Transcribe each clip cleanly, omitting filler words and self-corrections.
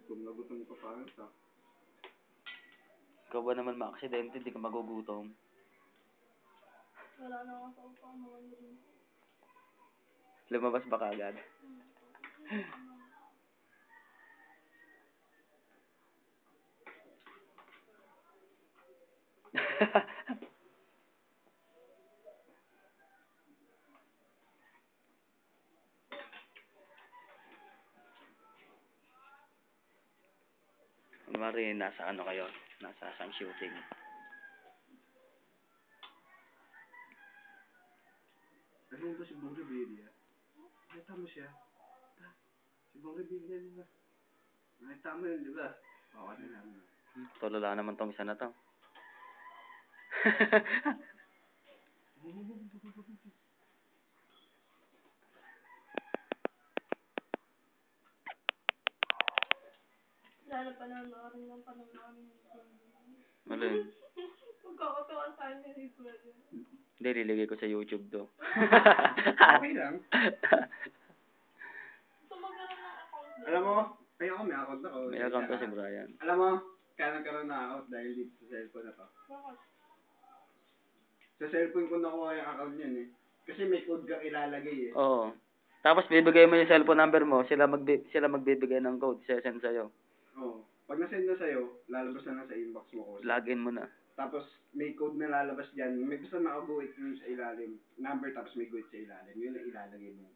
Gutom na gutom ka pa rin, Ikaw ba naman ma-aksidente, hindi ka magugutom? Wala na nga sa upang mga rin. Lumabas ba kaagad? Mari, nasa ano kayo? Nasa isang shooting. Ano ba si Bong Revilla? Nakita mo siya? Si Bong Revilla, di ba? Nakita mo yun, di ba? Bawat na namin. Tulala naman tong isa na to. Lalo pa na narin ng panang namin. Alin? Magkakatuwa tayo ni Rizal. Hindi, liligay ko sa YouTube to. Okay lang. Gusto magkaroon ng account. Alam mo, kaya ako may account ako. May account to si Brian. Alam mo, kaya nagkaroon na account dahil dito sa cellphone na to. Bakit? Sa cellphone ko nakuha yung account niyan eh. Kasi may code kang ilalagay eh. Oo. Tapos bibigay mo yung cellphone number mo, sila magbibigay ng code, sesend sa'yo. Oo. Pag nasend na sa'yo, lalabas na sa inbox mo ko. Login mo na. Tapos may code na lalabas dyan. May basta nakaguhit yun sa ilalim. Number tapos may guhit sa ilalim. Yun ang ilalagay mo.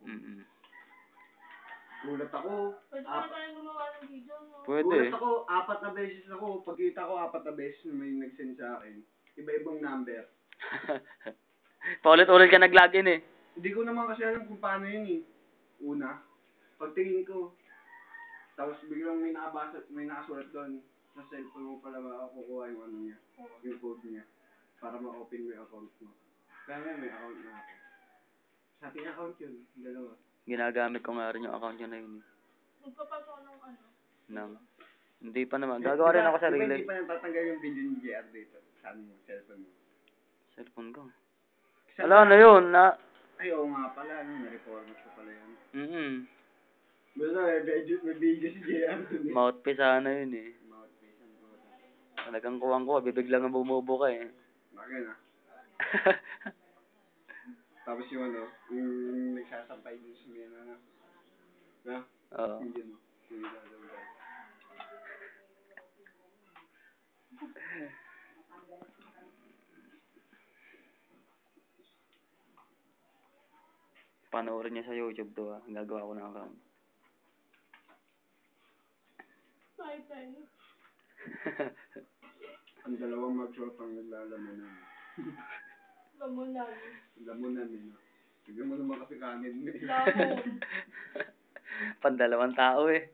Gulat ako. Pwede pa tayo gumawa ng video, no? Pwede. Gulat ako. 4 na beses ako. Pagkita ko 4 na beses na may nag-send sa akin. Iba-ibang number. Paulit-ulit ka nag-login eh. Hindi ko naman kasi alam kung paano yun eh. Una, pagtingin ko. Tapos biglang may nakasulat doon. Sa cellphone mo pala makukuha yung ano niya. Yung code niya. Para ma-open mo yung account mo. Kaya ngayon may account na ako. Sa ating account yun. Dalawa. Ginagamit ko nga rin yung account nyo na yun eh. Magpapasok ng ano? Hindi pa naman. Gagawa rin ako sarili. Hindi pa natatanggal yung video ni JR dito. Sa ano yung cellphone mo. Cellphone ko. Wala na yun. Ay, oo nga pala. Na-reformat ko pala yan. Basta may video si JR dun eh. Mouthpiece sana yun eh. Mouthpiece ang ko. Talagang kuwang-kuwa. Bibiglang ang bumubo ka eh. Bakit na? Tapos yung ano, yung nagsasampay din sa mga na. Na? Oo. Hindi mo. Yung nagsasampay. Panoorin niya sa YouTube to ah. Gagawa ko ng account. Title. Ang dalawang mag-short ang naglalamunan. Lamunan. Lamunan eh, no? Tignan mo naman kasi kanin mo eh. Lamon. Pandalawang tao eh.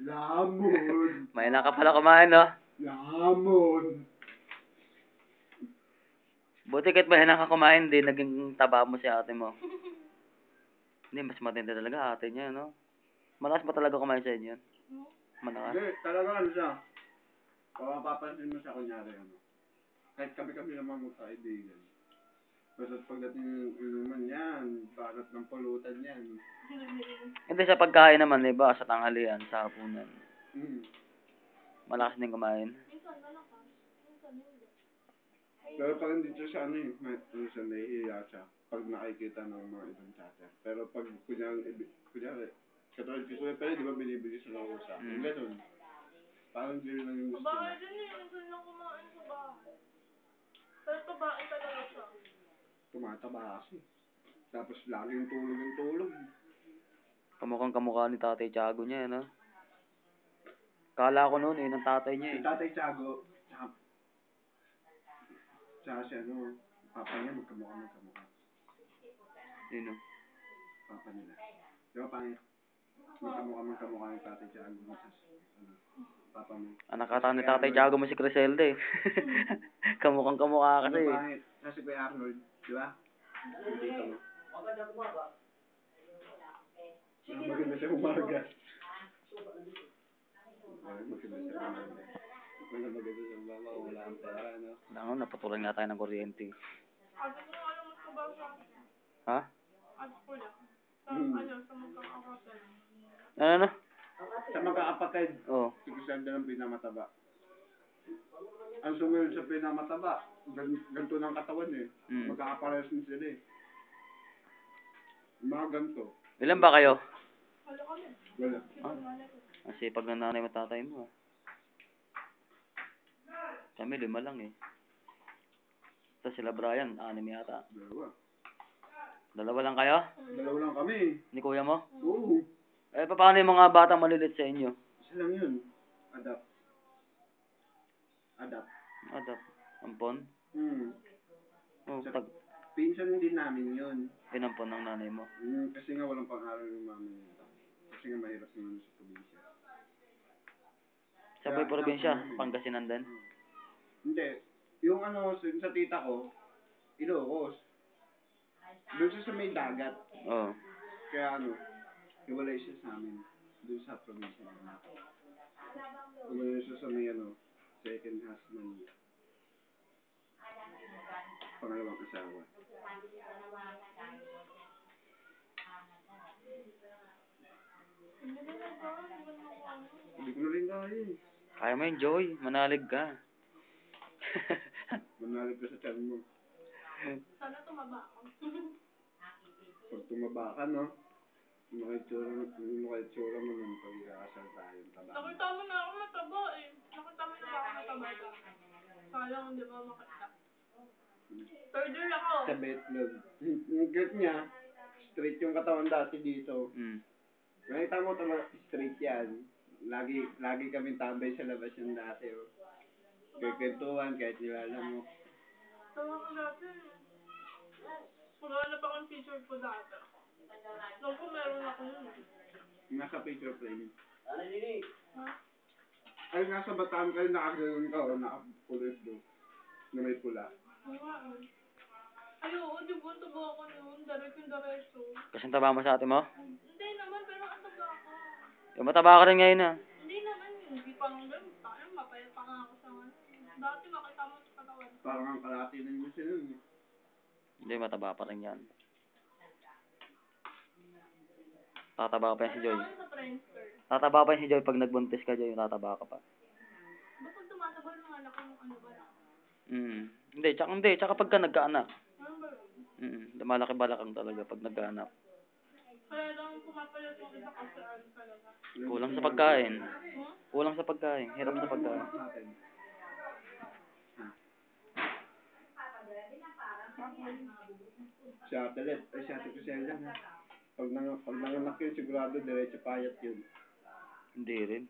Lamon! May na ka pala kumain no? Lamon! Buti kahit mahina ka kumain din, naging taba mo si ate mo. Hindi, mas matindi talaga ate niya, no? Malakas ba talaga kumain sa inyo? Malakas? Hindi, talaga ano siya. Kung mapapansin mo siya kunyari ano. Kahit kami-kami naman magkaibigan. Basta pagdating ng inuman yan, banat ng pulutan yan. Hindi sa pagkain naman, diba? Sa tanghalian, sa hapunan. Malakas din kumain. Minsan malakas. Minsan hindi. Pero pag dito sa ano eh, minsan nahihiya siya pag nakikita ng mga ibang chatter. Pero pag kunyari, katulad kay Kuya Pere, di ba binibigay sa lang sa akin? Ganun. Parang hindi rin lang yung gusto Babae niya. din eh. Minsan lang kumain sa bahay. Pero babae talaga siya. Tumataba kasi. Tapos laging tulog. Kamukhang kamukha ni Tatay Tiago niya, no? Kala ko noon eh, ng tatay niya eh. Si Tatay Tiago, tsaka si ano, papa niya magkamukha. Yun no? Papa nila. Di ba pangit? Magkamukha yung Tatay Tiago mo sa papa mo. Anak ata ni Tatay Tiago mo si Criselde eh. Kamukhang kamukha kasi Ano eh. pangit? Kasi Kuya Arnold, di ba? Dito mo. Maganda siya umaga. Maganda siya umaga, wala ang pera, no? Langon, naputulan nga tayo ng kuryente. Ate ko yung alam mo sa basa. Ha? Ate ko lang. Sa ano, sa magkakakasal. Ano? Sa magkakapatid, Oh. si Criselda ang pinamataba. Ang sumunod sa pinamataba, ganito ng katawan eh. Mm. Magkakaparehas din sila eh. Mga ganito. Ilan ba kayo? Wala kami. Wala. Ang sipag ng nanay mo at tatay mo. Kami 5 lang eh. Tapos sila Brian, 6 yata. Dalawa. 2 lang kayo? Dalawa lang kami. Ni kuya mo? Oo. Eh, paano yung mga batang malilit sa inyo? Isa lang yun. Adapt. Adap. Ampon? Oh, Sa- tag. Pinsan din namin yun. Pinampon ng nanay mo. Kasi nga walang pang-aral yung mami niya. Kasi nga mahirap naman sa probinsya. Sa Boy Probinsya, Pangasinan din. Hindi. Yung sa tita ko, Ilocos. Doon siya sa may dagat. Oh. Kaya hiwalay siya sa amin. Doon sa probinsya namin. Umayon siya sa may second house Manila. Pangalawang asawa. Hindi na lang ba? Hindi na lang ako. Hindi ko na rin kaya eh. Kaya mo yun, Joy. Manalig ka. Manalig ka sa tiyan mo. Sana tumaba ako. Pag tumaba ka, no? Makaitsura mo nun pag ikakasal tayo. Taba. Nakita mo na ako mataba eh. Nakita mo na ba ako mataba ka? Sayang, hindi ba makita? Third year ako. Sa betlog. Yung cute niya, straight yung katawan dati dito. Mm. Nakita mo straight yan. Lagi kami tambay sa labas yung dati. Oh. Kwentuhan kahit nilalamok. Tawa ko dati. Maghanap akong picture ko dati. Nung ko meron ako nun eh. Nasa picture frame. Ha? Ay, nasa bataan kayo nakaganoon ka o nakapulit doon. Na may pula. Oo nga eh. Ay oo, di ba? Taba ako noon. Diretso. Kasi taba mo sa ate mo? Hindi naman, pero ang taba ako. Yung mataba ka rin ngayon ah. Hindi naman, hindi pa nung ganun. Tayo, mapayat pa nga ako sa ngayon. Dati makita mo sa katawan ko. Parang ang kalati ng gusto nun. Hindi, mataba pa rin yan. Tataba pa yan si Joy. Ano sa Friendster? Tataba pa yan si Joy pag nagbuntis ka, Joy. Tataba ka pa. Basta tumataba ng anak ko ng ano ba lang? Hindi. Tsaka pagka nagkaanak. Ano ba yun? Lumalaki-balakang talaga pag nagkaanak. Kaya lang pumapayat yung isa kasi ano talaga. Kulang sa pagkain. Hmm? Kulang sa pagkain. Hirap sa pagkain. Natin. Si Ate Let, ay si Ate Criselda na. Pag nanganak yun, sigurado diretso payat yun. Hindi rin.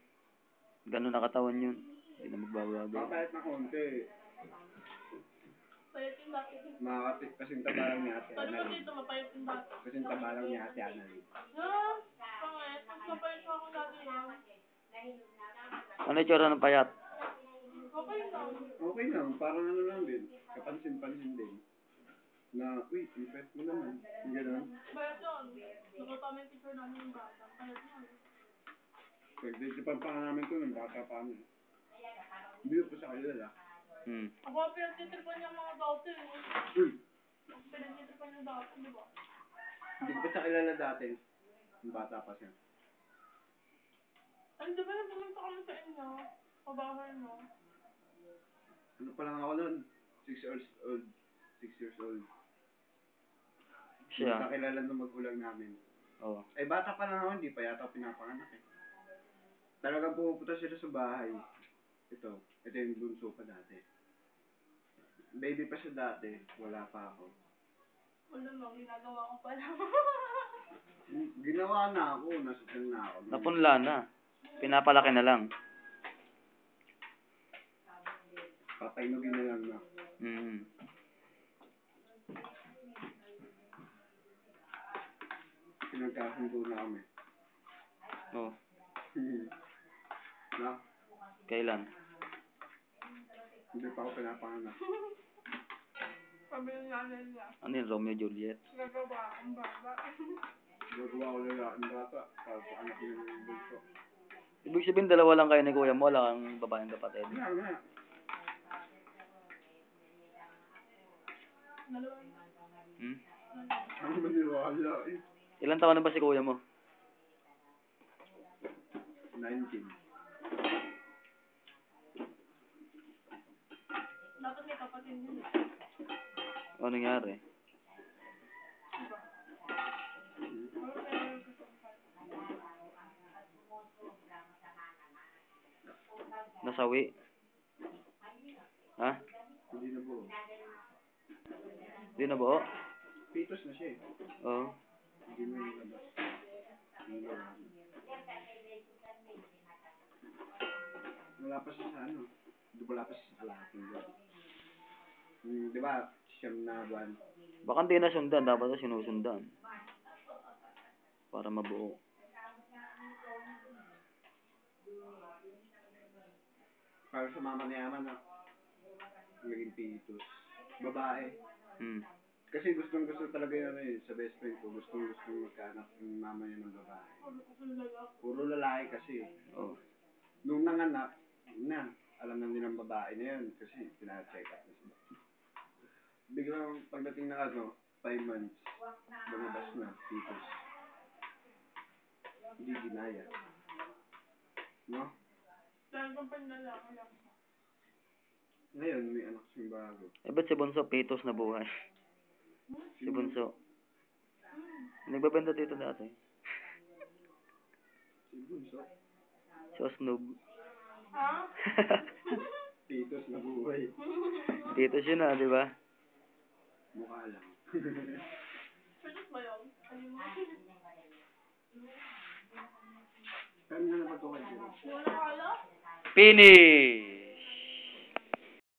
Ganun nakatawan yun. Hindi na magbabago. Papayat na konti. Payat yung dati. Makakapit kasing tabalang ni Ate Sabi mo Annalyn. dito, mapayat yung dati. Kasing tabalang ni Ate Annalyn. Yeah, pangit. Mas mapayat pa ako dati yan. Ano yung tsura ng payat? Okay lang. Okay lang, parang lang din. Kapansin-pansin din. Na, uy, ang pet mo naman. Yung gano'n. Payat yun. Nakita mo yung picture namin ng bata. Payat yun. Pagdisipan pa namin ito ng bata pa kami. Hindi ko pa sa kilala. Ako, pinagtitripan niya mga dati. Uy, Pinagtitripan niya dati, di ba? hindi ko pa sa kilala dati. Yung bata pa siya. Ay, di ba nang pumunta kami sa inyo? Pabahay mo. Ano pa lang ako nun? 6 years old. 6 years old. Hindi Siya. kakilala ng magulang namin. Oo. Ay, bata pa lang ako, hindi pa yata pinapanganak eh. Talagang pumupunta sila sa bahay. Ito yung bunso pa dati. Baby pa siya dati, wala pa ako. Wala lang, ginagawa ko pa lang. Ginawa na ako, nasa tiyan na ako. Napunla na. Pinapalaki na lang. Papainugin na lang na. Pinagkasundo na kami. Oo. Na? Kailan? Hindi pa ako pinapanganak. Sabi ng nanay niya, Ano yun, Romeo Juliet? gagawa akong baba. Gagawa ko lalaking bata para sa anak niya ng bunso. Ibig sabihin, 2 lang kayo ni kuya mo, wala kang babaeng kapatid. Nga nga. Dalawa. Ano ba niwala eh? Ilan taon na ba si kuya mo? 19. Dapat may kapatid din. Ano nangyari? Diba? Nasawi? Ha? Hindi na buo. Di na buo? Fetus na siya eh. Oo. Hindi na yung labas. Hindi na. Wala pa siya sa ano. Wala pa siya sa kalahati. Di ba? Siyam na buwan. Baka hindi na sundan. Dapat na sinusundan. Para mabuo. Para sa mama ni Yaman na naging fetus. Babae. Hmm. Kasi gustong gusto talaga yun eh, sa best friend ko. Gustong magkaanak yung mama niya ng babae. Puro lalaki kasi. Oo. Nung nanganak, na, alam na nilang babae na yun kasi pina-check up na sila. Biglang pagdating na 5 months, lumabas na, fetus. Hindi ginaya. No? Dahil kung panlalaki lang. Ngayon, may anak siyang bago. Eh, ba't si Bunso fetus na buhay? Si Bunso. Nagbabenta dito dati. Si Bunso, Si Osnog. Ha? fetus na buhay. Fetus yun di ba? Mukha lang. Fetus ba yun? Kaya nga na ba ito kayo? Wala kala? Finish!